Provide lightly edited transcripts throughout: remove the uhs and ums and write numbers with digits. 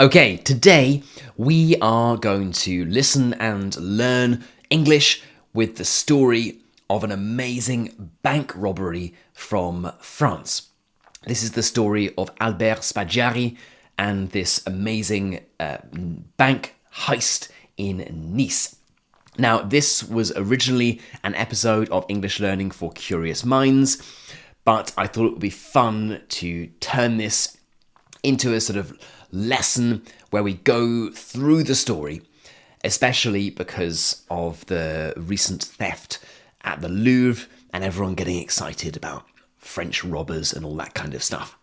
Okay, today we are going to listen and learn English with the story of an amazing bank robbery from France. This is the story of Albert Spaggiari and this amazing bank heist in Nice. Now, this was originally an episode of English Learning for Curious Minds, but I thought it would be fun to turn this into a sort of lesson where we go through the story, especially because of the recent theft at the Louvre and everyone getting excited about French robbers and all that kind of stuff.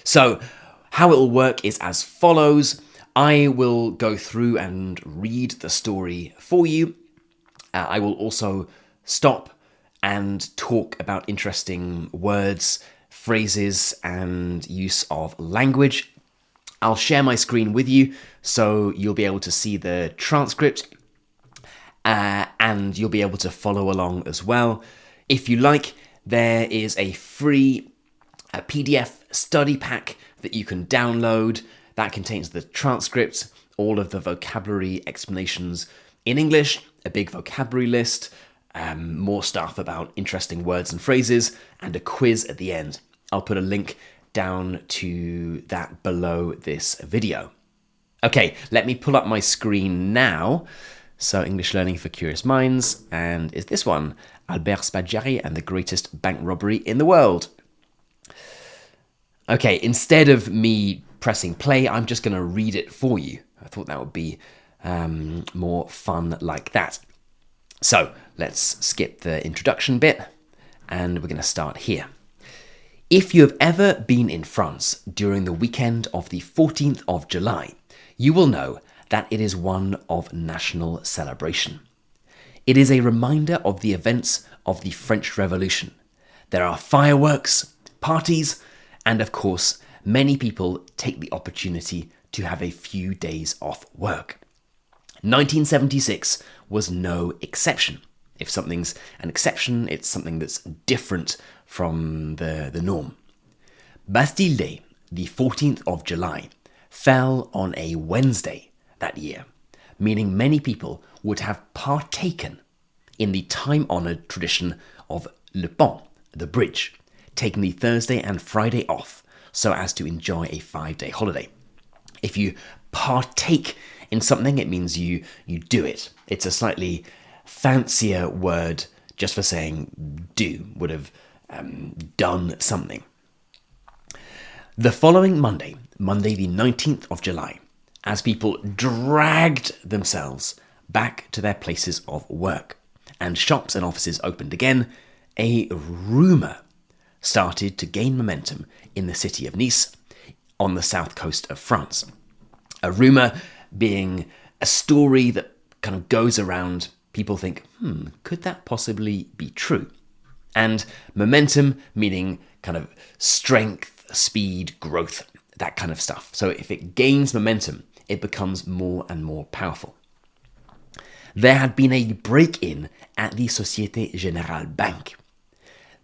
So, how it will work is as follows. I will go through and read the story for you. I will also stop and talk about interesting words, phrases, and use of language. I'll share my screen with you so you'll be able to see the transcript and you'll be able to follow along as well. If you like, there is a free PDF study pack that you can download that contains the transcript, all of the vocabulary explanations in English, a big vocabulary list, more stuff about interesting words and phrases, and a quiz at the end. I'll put a link down to that below this video. Okay, let me pull up my screen now. So English Learning for Curious Minds, and is this one, Albert Spaggiari and the greatest bank robbery in the world. Okay, instead of me pressing play, I'm just going to read it for you. I thought that would be more fun like that. So let's skip the introduction bit, and we're going to start here. If you have ever been in France during the weekend of the 14th of July, you will know that it is one of national celebration. It is a reminder of the events of the French Revolution. There are fireworks, parties, and of course, many people take the opportunity to have a few days off work. 1976 was no exception. If something's an exception, it's something that's different from the norm. Bastille Day, the 14th of July, fell on a Wednesday that year, meaning many people would have partaken in the time-honoured tradition of Le Pont, the bridge, taking the Thursday and Friday off so as to enjoy a 5-day holiday. If you partake in something, it means you do it. It's a slightly fancier word just for saying do, would have done something. The following Monday the 19th of July, as people dragged themselves back to their places of work and shops and offices opened again, a rumour started to gain momentum in the city of Nice on the south coast of France. A rumour being a story that kind of goes around. People think, could that possibly be true? And momentum meaning kind of strength, speed, growth, that kind of stuff. So if it gains momentum, it becomes more and more powerful. There had been a break-in at the Société Générale bank.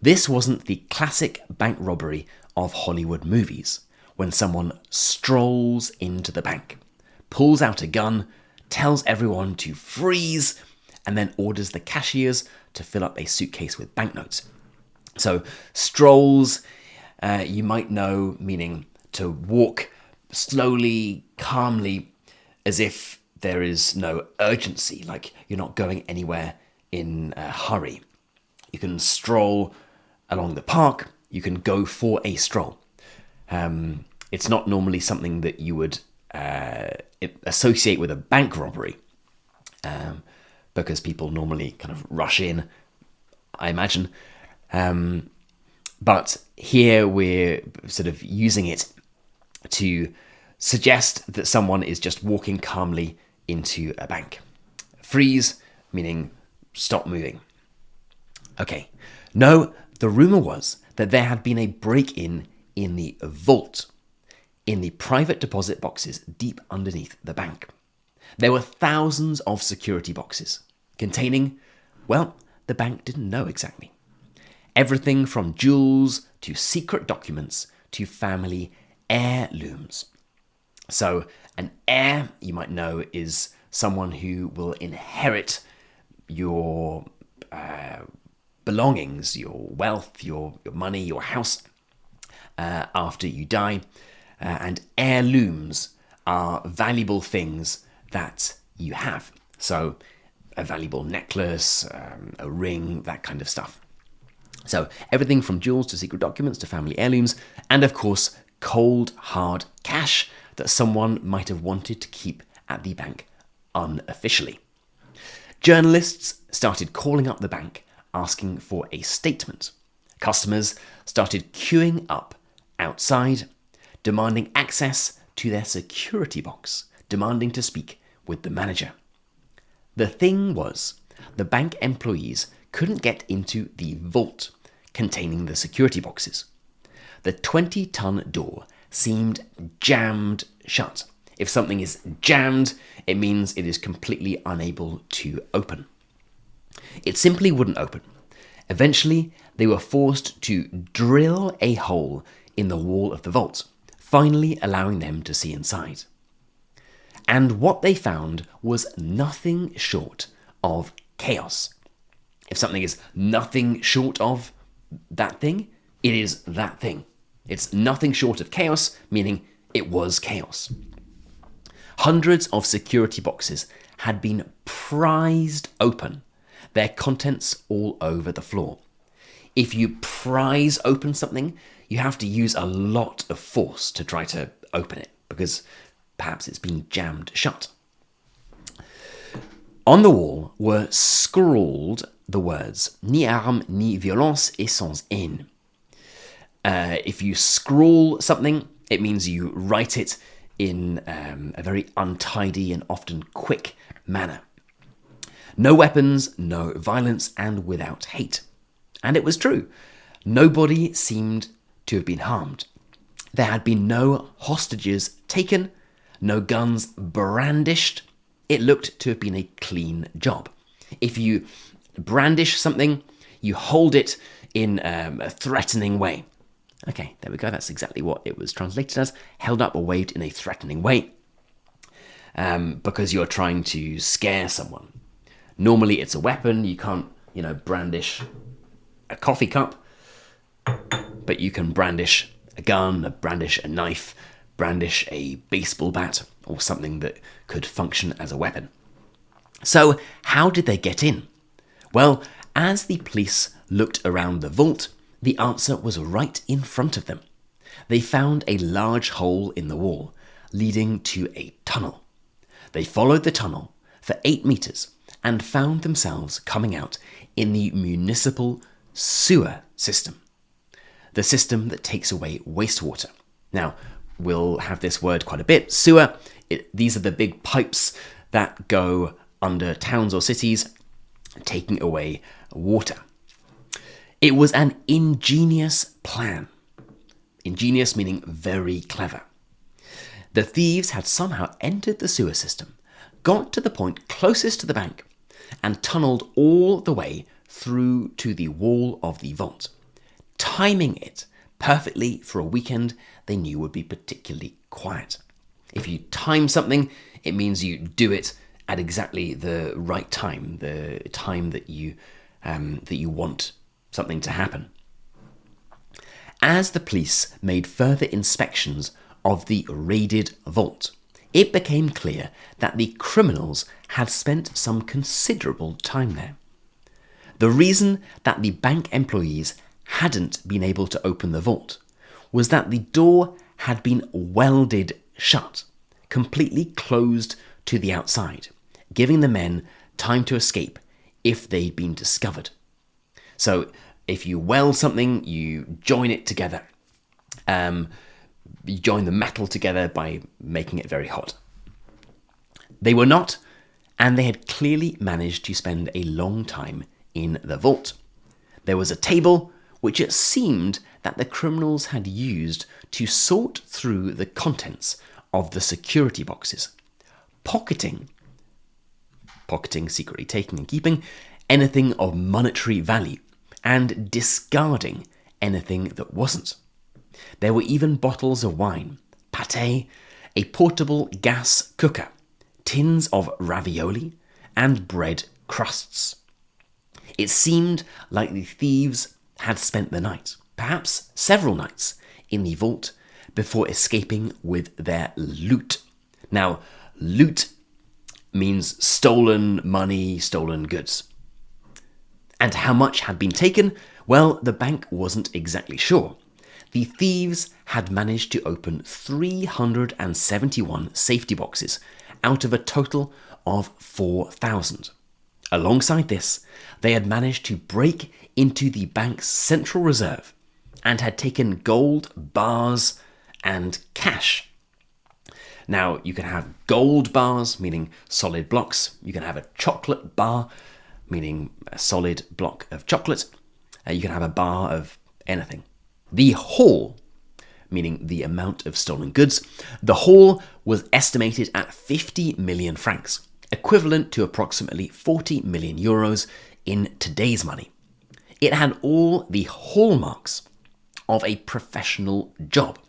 This wasn't the classic bank robbery of Hollywood movies, when someone strolls into the bank, pulls out a gun, tells everyone to freeze, and then orders the cashiers to fill up a suitcase with banknotes. So strolls, you might know, meaning to walk slowly, calmly, as if there is no urgency, like you're not going anywhere in a hurry. You can stroll along the park, you can go for a stroll. It's not normally something that you would associate with a bank robbery, because people normally kind of rush in, I imagine. But here we're sort of using it to suggest that someone is just walking calmly into a bank. Freeze, meaning stop moving. Okay, no, the rumour was that there had been a break-in in the vault, in the private deposit boxes deep underneath the bank. There were thousands of security boxes containing, well, the bank didn't know exactly. Everything from jewels to secret documents to family heirlooms. So an heir, you might know, is someone who will inherit your belongings, your wealth, your money, your house after you die. And heirlooms are valuable things that you have. So a valuable necklace, a ring, that kind of stuff. So everything from jewels to secret documents to family heirlooms, and of course, cold, hard cash that someone might have wanted to keep at the bank unofficially. Journalists started calling up the bank asking for a statement. Customers started queuing up outside, demanding access to their security box, demanding to speak with the manager. The thing was, the bank employees couldn't get into the vault containing the security boxes. The 20-ton door seemed jammed shut. If something is jammed, it means it is completely unable to open. It simply wouldn't open. Eventually, they were forced to drill a hole in the wall of the vault, finally allowing them to see inside. And what they found was nothing short of chaos. If something is nothing short of that thing, it is that thing. It's nothing short of chaos, meaning it was chaos. Hundreds of security boxes had been prized open, their contents all over the floor. If you prize open something, you have to use a lot of force to try to open it, because perhaps it's been jammed shut. On the wall were scrawled the words "ni arme ni violence et sans haine." If you scrawl something, it means you write it in a very untidy and often quick manner. No weapons, no violence, and without hate. And it was true. Nobody seemed to have been harmed. There had been no hostages taken, no guns brandished. It looked to have been a clean job. If you brandish something, you hold it in a threatening way. Okay, there we go. That's exactly what it was translated as. Held up or waved in a threatening way. Because you're trying to scare someone. Normally it's a weapon. You can't, brandish a coffee cup. But you can brandish a gun, brandish a knife, brandish a baseball bat, or something that could function as a weapon. So how did they get in? Well, as the police looked around the vault, the answer was right in front of them. They found a large hole in the wall, leading to a tunnel. They followed the tunnel for 8 meters and found themselves coming out in the municipal sewer system, the system that takes away wastewater. Now, we'll have this word quite a bit. Sewer, these are the big pipes that go under towns or cities, taking away water. It was an ingenious plan. Ingenious meaning very clever. The thieves had somehow entered the sewer system, got to the point closest to the bank, and tunneled all the way through to the wall of the vault, timing it perfectly for a weekend they knew would be particularly quiet. If you time something, it means you do it at exactly the right time, the time that you want something to happen. As the police made further inspections of the raided vault, it became clear that the criminals had spent some considerable time there. The reason that the bank employees hadn't been able to open the vault was that the door had been welded shut, completely closed to the outside, giving the men time to escape if they'd been discovered. So if you weld something, you join it together. You join the metal together by making it very hot. They were not, and they had clearly managed to spend a long time in the vault. There was a table which it seemed that the criminals had used to sort through the contents of the security boxes, pocketing, secretly taking and keeping, anything of monetary value, and discarding anything that wasn't. There were even bottles of wine, pâté, a portable gas cooker, tins of ravioli, and bread crusts. It seemed like the thieves had spent the night, perhaps several nights, in the vault before escaping with their loot. Now, loot means stolen money, stolen goods. And how much had been taken? Well, the bank wasn't exactly sure. The thieves had managed to open 371 safety boxes out of a total of 4,000. Alongside this, they had managed to break into the bank's central reserve and had taken gold bars and cash. Now, you can have gold bars, meaning solid blocks. You can have a chocolate bar, meaning a solid block of chocolate. You can have a bar of anything. The haul, meaning the amount of stolen goods, the haul was estimated at 50 million francs, equivalent to approximately 40 million euros in today's money. It had all the hallmarks of a professional job.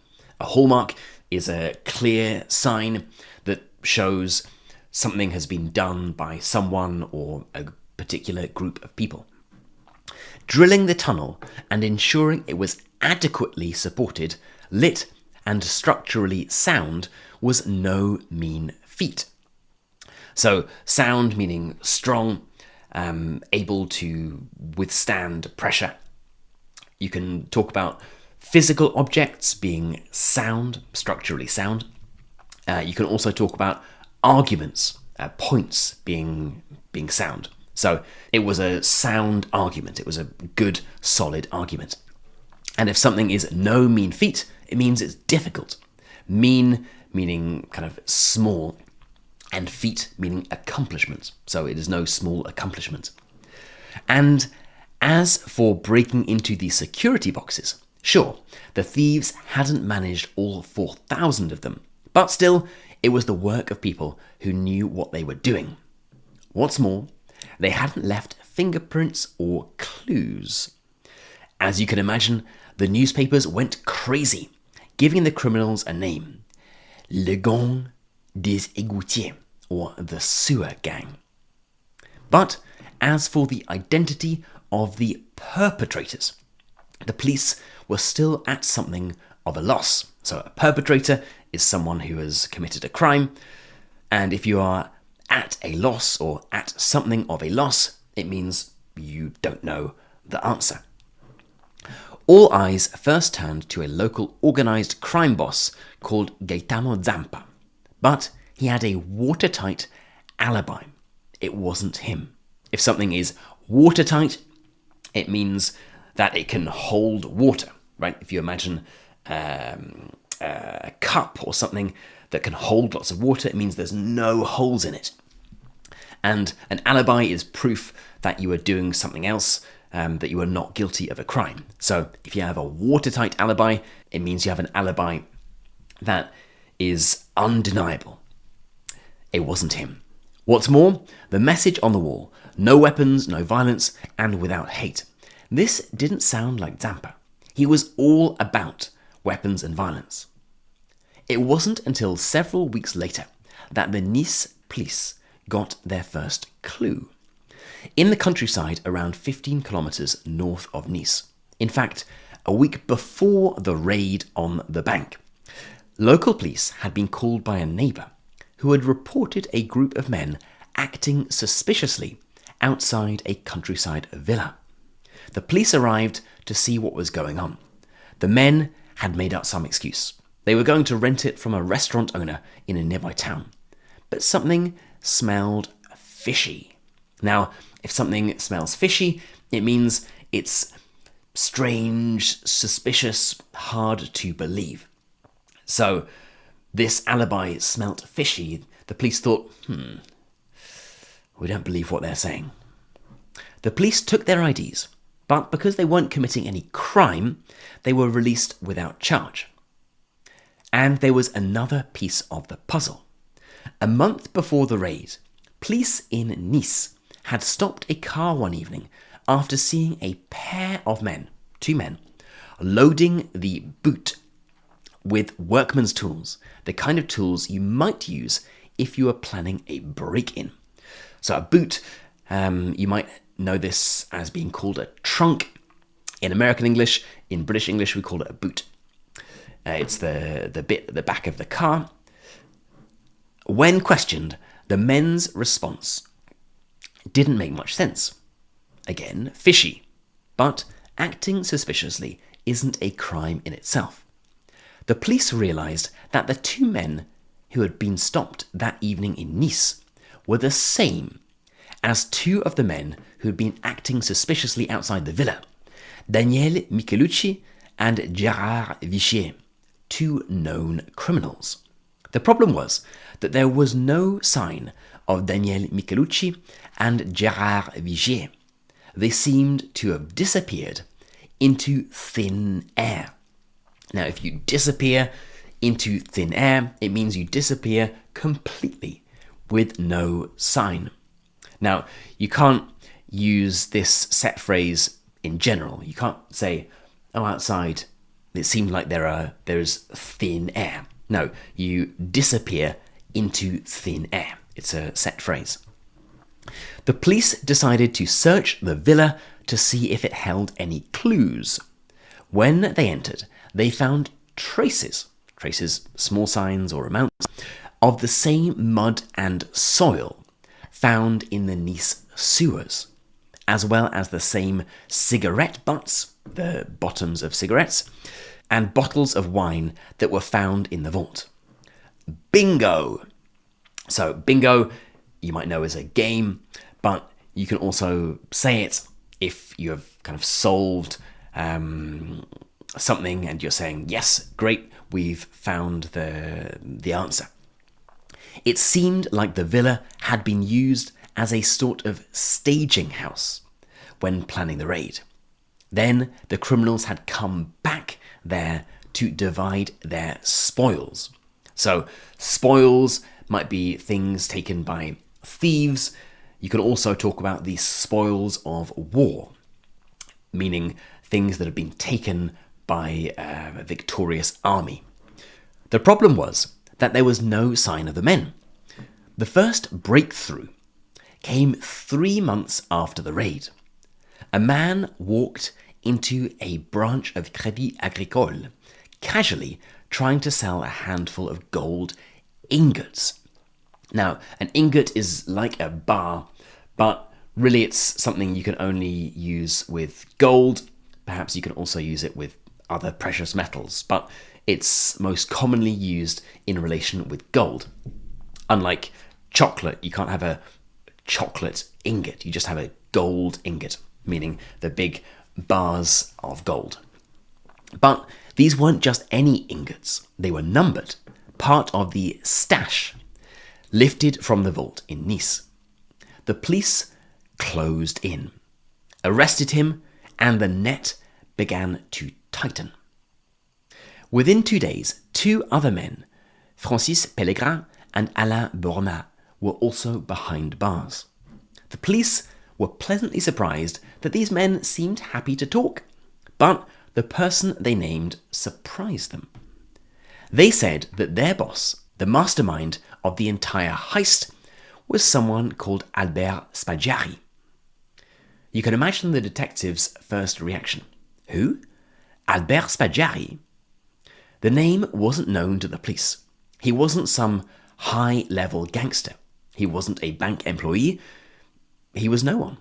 A hallmark is a clear sign that shows something has been done by someone or a particular group of people. Drilling the tunnel and ensuring it was adequately supported, lit, and structurally sound was no mean feat. So, sound meaning strong, able to withstand pressure. You can talk about physical objects being sound, structurally sound. You can also talk about arguments, points being sound. So it was a sound argument. It was a good, solid argument. And if something is no mean feat, it means it's difficult. Mean meaning kind of small, and feat meaning accomplishment. So it is no small accomplishment. And as for breaking into the security boxes, sure, the thieves hadn't managed all 4,000 of them, but still, it was the work of people who knew what they were doing. What's more, they hadn't left fingerprints or clues. As you can imagine, the newspapers went crazy, giving the criminals a name: Le Gang des Égoutiers, or the Sewer Gang. But as for the identity of the perpetrators, the police were still at something of a loss. So a perpetrator is someone who has committed a crime, and if you are at a loss or at something of a loss, it means you don't know the answer. All eyes first turned to a local organised crime boss called Gaetano Zampa, but he had a watertight alibi. It wasn't him. If something is watertight, it means that it can hold water, right? If you imagine a cup or something that can hold lots of water, it means there's no holes in it. And an alibi is proof that you are doing something else, that you are not guilty of a crime. So if you have a watertight alibi, it means you have an alibi that is undeniable. It wasn't him. What's more, the message on the wall: no weapons, no violence, and without hate. This didn't sound like Zampa. He was all about weapons and violence. It wasn't until several weeks later that the Nice police got their first clue. In the countryside around 15 kilometers north of Nice, in fact, a week before the raid on the bank, local police had been called by a neighbour who had reported a group of men acting suspiciously outside a countryside villa. The police arrived to see what was going on. The men had made up some excuse. They were going to rent it from a restaurant owner in a nearby town. But something smelled fishy. Now, if something smells fishy, it means it's strange, suspicious, hard to believe. So, this alibi smelt fishy. The police thought, we don't believe what they're saying. The police took their IDs, but because they weren't committing any crime, they were released without charge. And there was another piece of the puzzle. A month before the raid, police in Nice had stopped a car one evening after seeing a pair of men, two men, loading the boot with workman's tools, the kind of tools you might use if you were planning a break-in. So a boot, you might know this as being called a trunk. In American English, in British English, we call it a boot. It's the bit at the back of the car. When questioned, the men's response didn't make much sense. Again, fishy. But acting suspiciously isn't a crime in itself. The police realised that the two men who had been stopped that evening in Nice were the same as two of the men who had been acting suspiciously outside the villa, Daniel Michelucci and Gérard Vichier, two known criminals. The problem was that there was no sign of Daniel Michelucci and Gérard Vichier. They seemed to have disappeared into thin air. Now, if you disappear into thin air, it means you disappear completely with no sign. Now, you can't use this set phrase in general. You can't say, oh, outside it seemed like there's thin air. No, you disappear into thin air. It's a set phrase. The police decided to search the villa to see if it held any clues. When they entered, they found traces, small signs or amounts, of the same mud and soil found in the Nice sewers, as well as the same cigarette butts, the bottoms of cigarettes, and bottles of wine that were found in the vault. Bingo! So bingo, you might know as a game, but you can also say it if you have kind of solved something and you're saying, yes, great, we've found the answer. It seemed like the villa had been used as a sort of staging house when planning the raid. Then the criminals had come back there to divide their spoils. So spoils might be things taken by thieves. You can also talk about the spoils of war, meaning things that have been taken by a victorious army. The problem was that there was no sign of the men. The first breakthrough came 3 months after the raid. A man walked into a branch of Crédit Agricole, casually trying to sell a handful of gold ingots. Now, an ingot is like a bar, but really it's something you can only use with gold. Perhaps you can also use it with other precious metals, but it's most commonly used in relation with gold. Unlike chocolate, you can't have a chocolate ingot, you just have a gold ingot, meaning the big bars of gold. But these weren't just any ingots, they were numbered, part of the stash, lifted from the vault in Nice. The police closed in, arrested him, and the net began to tighten. Within 2 days, 2 other men, Francis Pellegrin and Alain Bornat, were also behind bars. The police were pleasantly surprised that these men seemed happy to talk, but the person they named surprised them. They said that their boss, the mastermind of the entire heist, was someone called Albert Spaggiari. You can imagine the detective's first reaction. Who? Albert Spaggiari? The name wasn't known to the police. He wasn't some high-level gangster. He wasn't a bank employee. He was no one.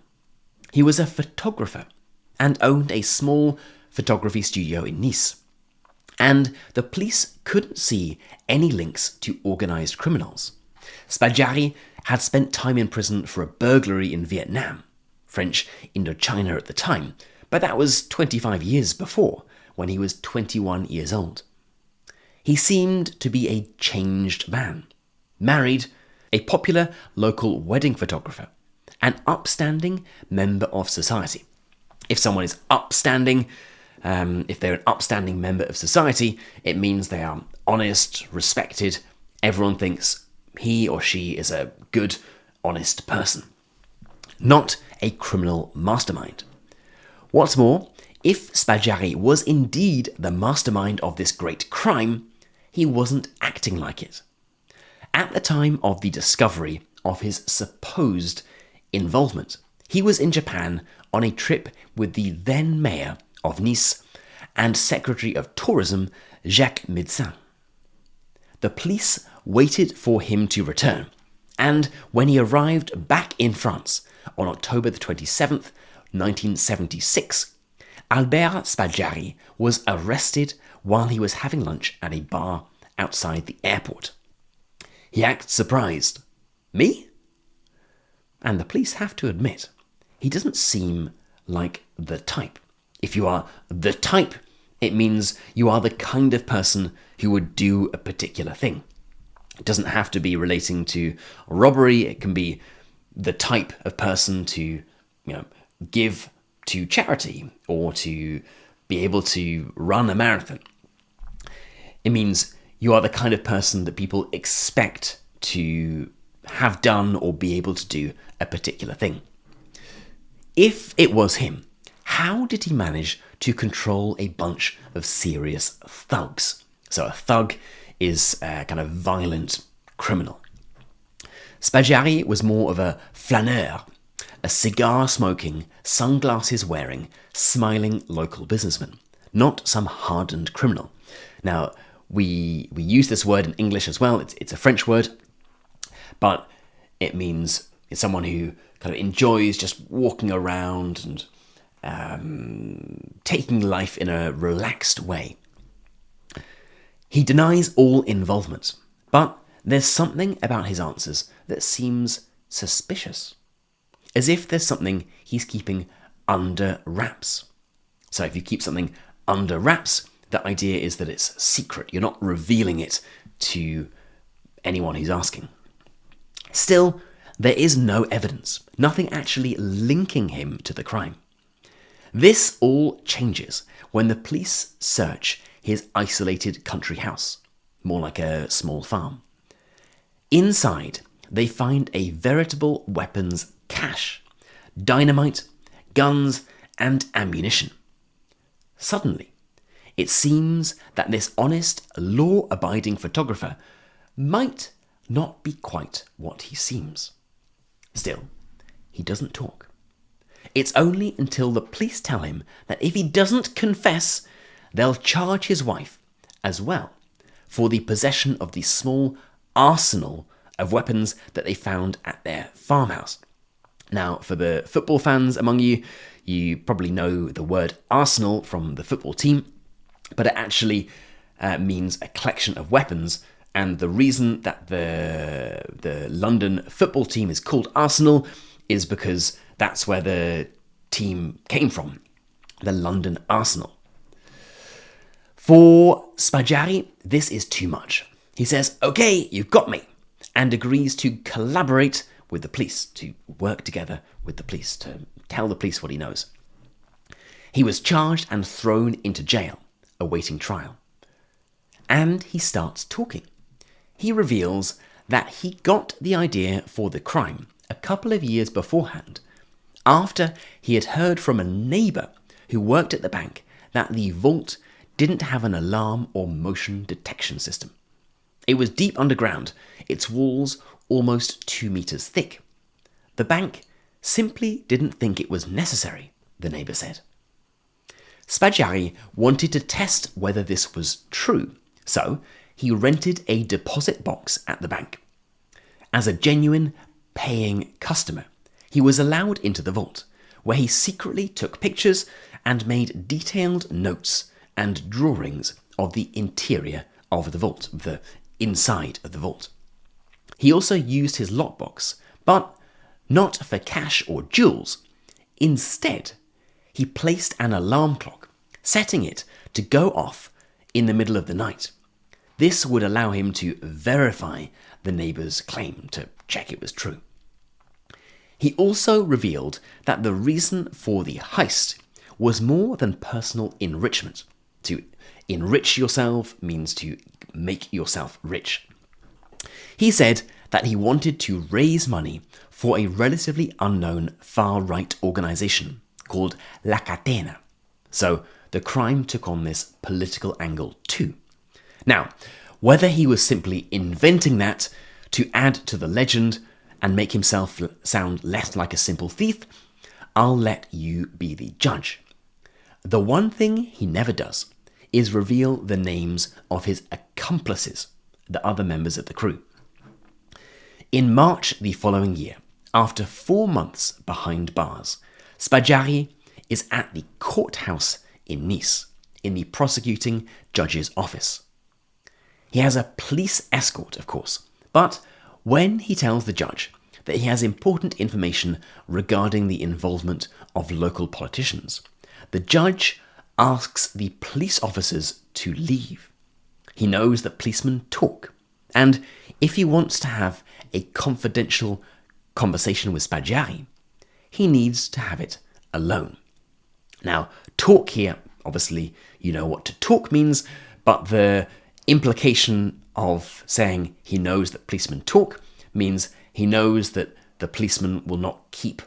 He was a photographer and owned a small photography studio in Nice. And the police couldn't see any links to organised criminals. Spaggiari had spent time in prison for a burglary in Vietnam, French Indochina at the time, but that was 25 years before, when he was 21 years old. He seemed to be a changed man, married, a popular local wedding photographer, an upstanding member of society. If someone is upstanding, if they're an upstanding member of society, it means they are honest, respected. Everyone thinks he or she is a good, honest person, not a criminal mastermind. What's more, if Spaggiari was indeed the mastermind of this great crime, he wasn't acting like it. At the time of the discovery of his supposed involvement, he was in Japan on a trip with the then mayor of Nice and Secretary of Tourism Jacques Médecin. The police waited for him to return, and when he arrived back in France on October the 27th, 1976, Albert Spaggiari was arrested while he was having lunch at a bar outside the airport. He acts surprised. Me? And the police have to admit, he doesn't seem like the type. If you are the type, it means you are the kind of person who would do a particular thing. It doesn't have to be relating to robbery. It can be the type of person to, give to charity or to be able to run a marathon. It means you are the kind of person that people expect to have done or be able to do a particular thing. If it was him, how did he manage to control a bunch of serious thugs? So a thug is a kind of violent criminal. Spaggiari was more of a flâneur, a cigar-smoking, sunglasses-wearing, smiling local businessman, not some hardened criminal. Now, we use this word in English as well. It's a French word, but it means it's someone who kind of enjoys just walking around and taking life in a relaxed way. He denies all involvement, but there's something about his answers that seems suspicious, as if there's something he's keeping under wraps. So if you keep something under wraps, the idea is that it's secret. You're not revealing it to anyone who's asking. Still, there is no evidence, nothing actually linking him to the crime. This all changes when the police search his isolated country house, more like a small farm. Inside, they find a veritable weapons cache, dynamite, guns, and ammunition. Suddenly, it seems that this honest, law-abiding photographer might not be quite what he seems. Still, he doesn't talk. It's only until the police tell him that if he doesn't confess, they'll charge his wife as well for the possession of the small arsenal of weapons that they found at their farmhouse. Now, for the football fans among you, you probably know the word arsenal from the football team, but it actually means a collection of weapons. And the reason that the London football team is called Arsenal is because that's where the team came from, the London Arsenal. For Spaggiari, this is too much. He says, "Okay, you've got me," and agrees to collaborate with the police, to work together with the police, to tell the police what he knows. He was charged and thrown into jail, awaiting trial. And he starts talking. He reveals that he got the idea for the crime a couple of years beforehand, after he had heard from a neighbour who worked at the bank that the vault didn't have an alarm or motion detection system. It was deep underground, its walls almost 2 meters thick. The bank simply didn't think it was necessary, the neighbour said. Spaggiari wanted to test whether this was true, so he rented a deposit box at the bank. As a genuine paying customer, he was allowed into the vault, where he secretly took pictures and made detailed notes and drawings of the interior of the vault, the inside of the vault. He also used his lockbox, but not for cash or jewels. Instead, he placed an alarm clock, setting it to go off in the middle of the night. This would allow him to verify the neighbour's claim, to check it was true. He also revealed that the reason for the heist was more than personal enrichment. To enrich yourself means to make yourself rich. He said that he wanted to raise money for a relatively unknown far-right organisation called La Catena. So the crime took on this political angle too. Now, Whether he was simply inventing that to add to the legend and make himself sound less like a simple thief, I'll let you be the judge. The one thing he never does is reveal the names of his accomplices, the other members of the crew. In March the following year, after 4 months behind bars, Spaggiari is at the courthouse in Nice, in the prosecuting judge's office. He has a police escort, of course, but when he tells the judge that he has important information regarding the involvement of local politicians, the judge asks the police officers to leave. He knows that policemen talk, and if he wants to have a confidential conversation with Spaggiari, he needs to have it alone. Now, talk here, obviously, you know what to talk means, but the implication of saying he knows that policemen talk means he knows that the policeman will not keep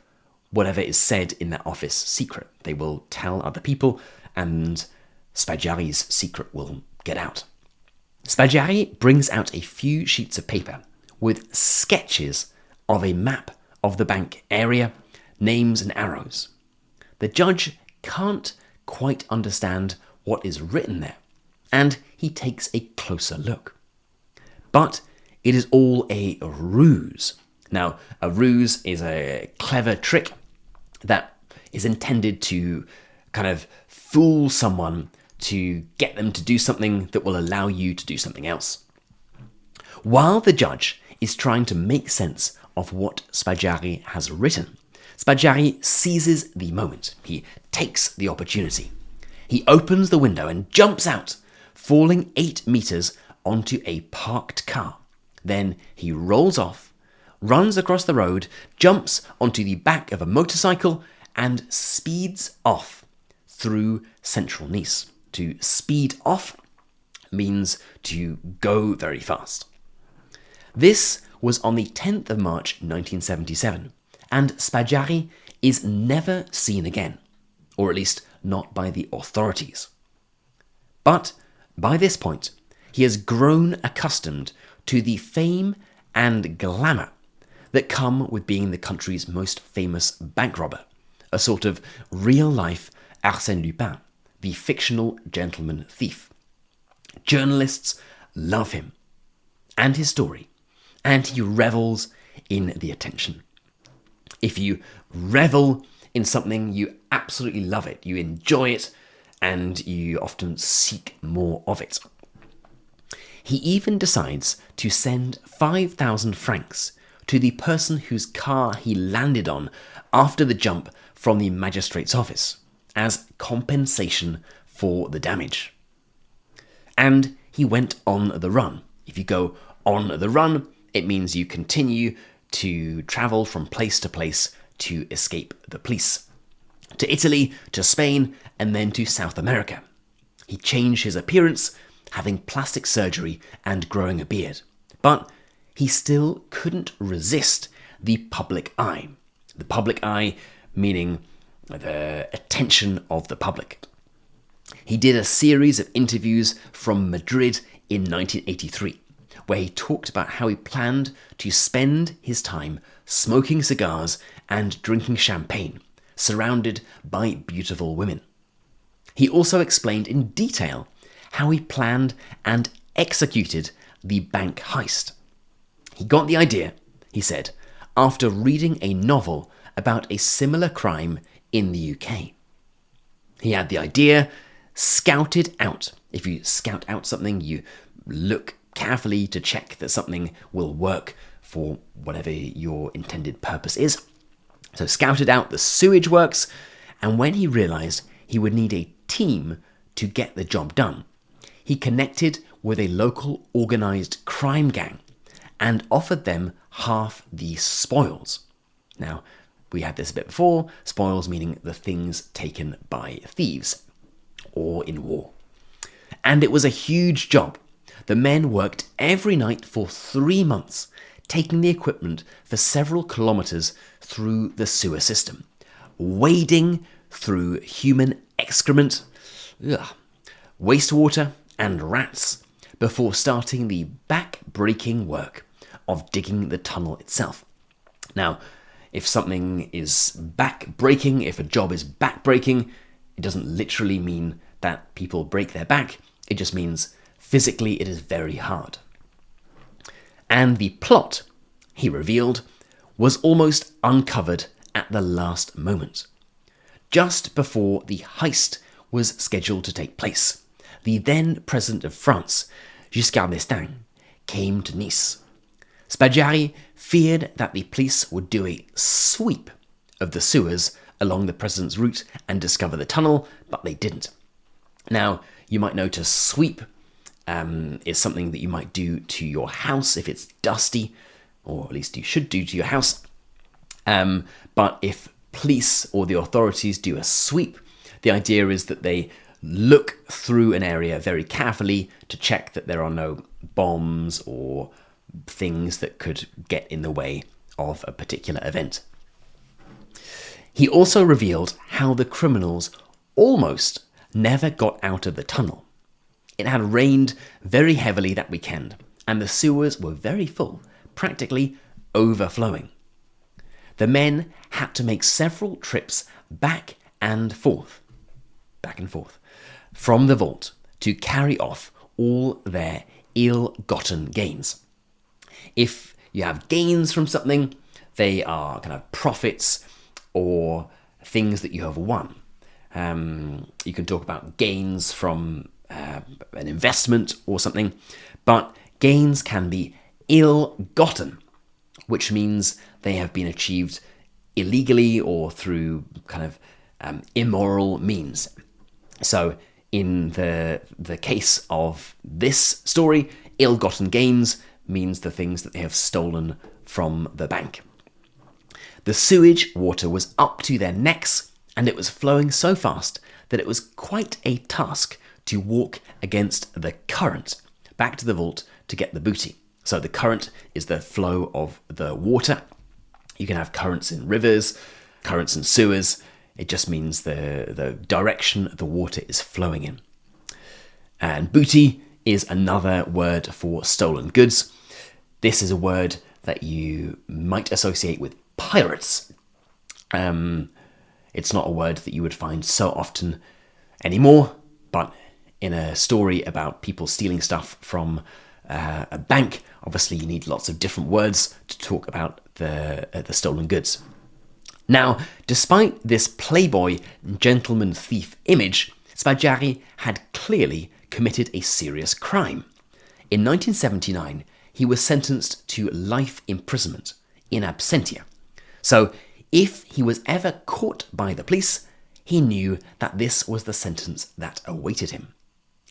whatever is said in that office secret. They will tell other people, and Spaggiari's secret will get out. Spaggiari brings out a few sheets of paper with sketches of a map of the bank area, names and arrows. The judge can't quite understand what is written there, and he takes a closer look. But it is all a ruse. Now, a ruse is a clever trick that is intended to kind of fool someone to get them to do something that will allow you to do something else. While the judge is trying to make sense of what Spaggiari has written, Spaggiari seizes the moment. He takes the opportunity. He opens the window and jumps out, falling 8 meters onto a parked car. Then he rolls off, runs across the road, jumps onto the back of a motorcycle, and speeds off through central Nice. To speed off means to go very fast. This was on the 10th of March 1977, and Spaggiari is never seen again, or at least not by the authorities. But by this point, he has grown accustomed to the fame and glamour that come with being the country's most famous bank robber, a sort of real-life Arsène Lupin, the fictional gentleman thief. Journalists love him and his story, and he revels in the attention. If you revel in something, you absolutely love it, you enjoy it, and you often seek more of it. He even decides to send 5,000 francs to the person whose car he landed on after the jump from the magistrate's office, as compensation for the damage. And he went on the run. If you go on the run, it means you continue to travel from place to place to escape the police. To Italy, to Spain, and then to South America. He changed his appearance, having plastic surgery and growing a beard. But he still couldn't resist the public eye. The public eye meaning the attention of the public. He did a series of interviews from Madrid in 1983, where he talked about how he planned to spend his time smoking cigars and drinking champagne, surrounded by beautiful women. He also explained in detail how he planned and executed the bank heist. He got the idea, he said, after reading a novel about a similar crime in the UK. He had the idea, scouted out. If you scout out something, you look carefully to check that something will work for whatever your intended purpose is. So scouted out the sewage works, and when he realized he would need a team to get the job done, he connected with a local organized crime gang and offered them half the spoils. Now, we had this a bit before, spoils meaning the things taken by thieves or in war. And it was a huge job. The men worked every night for 3 months, taking the equipment for several kilometers through the sewer system, wading through human excrement, wastewater and rats, before starting the back-breaking work of digging the tunnel itself. Now, if something is back-breaking, if a job is back-breaking, it doesn't literally mean that people break their back. It just means physically it is very hard. And the plot, he revealed, was almost uncovered at the last moment. Just before the heist was scheduled to take place, the then President of France, Giscard d'Estaing, came to Nice. Spaggiari feared that the police would do a sweep of the sewers along the president's route and discover the tunnel, but they didn't. Now, you might notice sweep is something that you might do to your house if it's dusty, or at least you should do to your house. But if police or the authorities do a sweep, the idea is that they look through an area very carefully to check that there are no bombs or things that could get in the way of a particular event. He also revealed how the criminals almost never got out of the tunnel. It had rained very heavily that weekend, and the sewers were very full, practically overflowing. The men had to make several trips back and forth, from the vault to carry off all their ill-gotten gains. If you have gains from something, they are kind of profits or things that you have won. You can talk about gains from an investment or something, but gains can be ill-gotten, which means they have been achieved illegally or through kind of immoral means. So in the case of this story, ill-gotten gains means the things that they have stolen from the bank. The sewage water was up to their necks, and it was flowing so fast that it was quite a task to walk against the current back to the vault to get the booty. So the current is the flow of the water. You can have currents in rivers, currents in sewers. It just means the direction the water is flowing in. And booty is another word for stolen goods. This is a word that you might associate with pirates. It's not a word that you would find so often anymore, but in a story about people stealing stuff from a bank, obviously you need lots of different words to talk about the stolen goods. Now, despite this playboy gentleman thief image, Spaggiari had clearly committed a serious crime. In 1979, he was sentenced to life imprisonment in absentia. So, if he was ever caught by the police, he knew that this was the sentence that awaited him.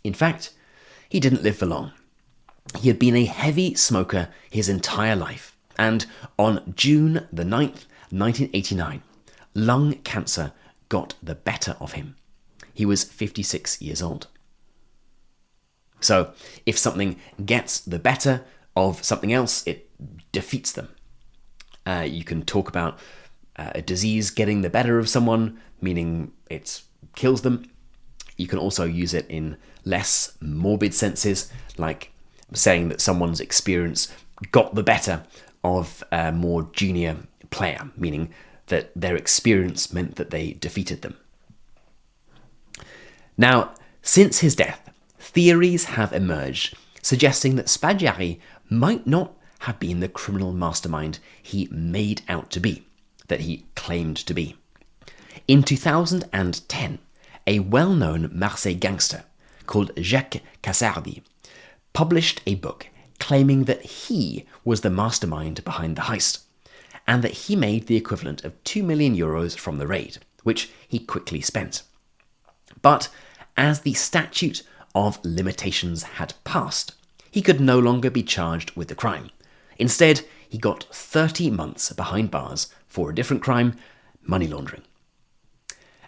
In fact, he didn't live for long. He had been a heavy smoker his entire life, and on June the 9th, 1989, lung cancer got the better of him. He was 56 years old. So, if something gets the better of something else, it defeats them. You can talk about a disease getting the better of someone, meaning it kills them. You can also use it in less morbid senses, like saying that someone's experience got the better of a more junior player, meaning that their experience meant that they defeated them. Now, since his death, theories have emerged suggesting that Spaggiari might not have been the criminal mastermind he made out to be, that he claimed to be. In 2010, a well-known Marseille gangster called Jacques Cassardi published a book claiming that he was the mastermind behind the heist, and that he made the equivalent of 2 million euros from the raid, which he quickly spent. But as the statute of limitations had passed, he could no longer be charged with the crime. Instead, he got 30 months behind bars for a different crime, money laundering.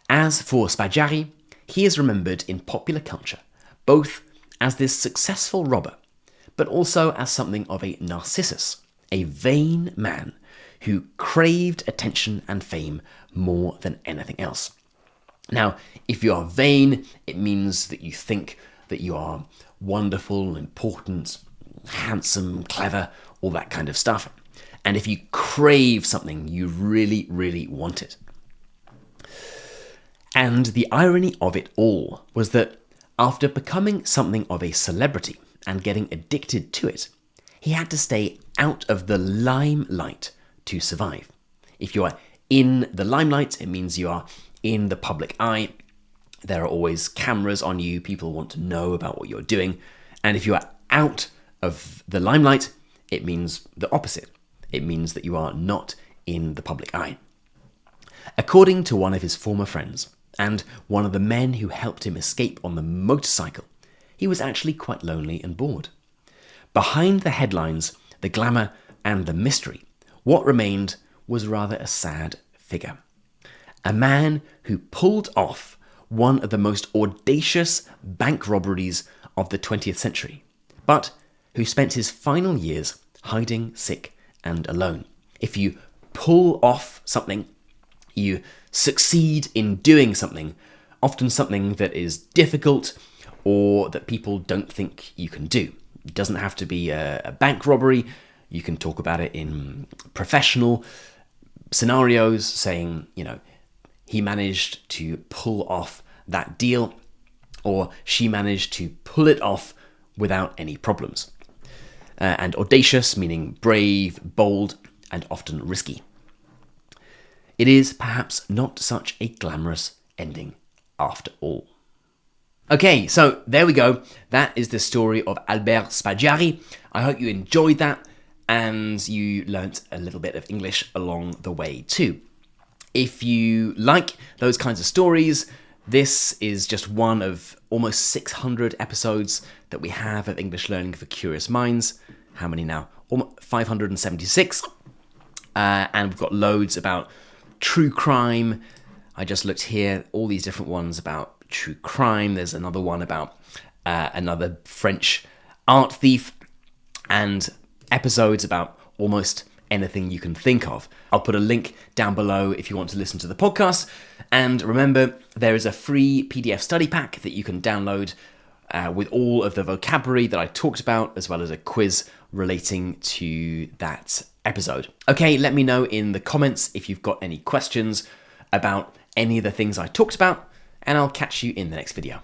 As for Spaggiari, he is remembered in popular culture, both as this successful robber, but also as something of a Narcissus, a vain man who craved attention and fame more than anything else. Now, if you are vain, it means that you think that you are wonderful, important, handsome, clever, all that kind of stuff. And if you crave something, you really, really want it. And the irony of it all was that after becoming something of a celebrity and getting addicted to it, he had to stay out of the limelight to survive. If you are in the limelight, it means you are in the public eye. There are always cameras on you. People want to know about what you're doing. And if you are out of the limelight, it means the opposite. It means that you are not in the public eye. According to one of his former friends, and one of the men who helped him escape on the motorcycle, he was actually quite lonely and bored. Behind the headlines, the glamour, and the mystery, what remained was rather a sad figure. A man who pulled off one of the most audacious bank robberies of the 20th century, but who spent his final years hiding, sick, and alone. If you pull off something, you succeed in doing something, often something that is difficult or that people don't think you can do. It doesn't have to be a bank robbery. You can talk about it in professional scenarios, saying, he managed to pull off that deal, or she managed to pull it off without any problems. And audacious, meaning brave, bold, and often risky. It is perhaps not such a glamorous ending after all. Okay, so there we go. That is the story of Albert Spaggiari. I hope you enjoyed that and you learnt a little bit of English along the way too. If you like those kinds of stories, this is just one of almost 600 episodes that we have of English Learning for Curious Minds. How many now? 576. And we've got loads about true crime. I just looked here, all these different ones about true crime. There's another one about another French art thief, and episodes about almost anything you can think of. I'll put a link down below if you want to listen to the podcast. And remember, there is a free PDF study pack that you can download with all of the vocabulary that I talked about, as well as a quiz relating to that episode. Okay, let me know in the comments if you've got any questions about any of the things I talked about, and I'll catch you in the next video.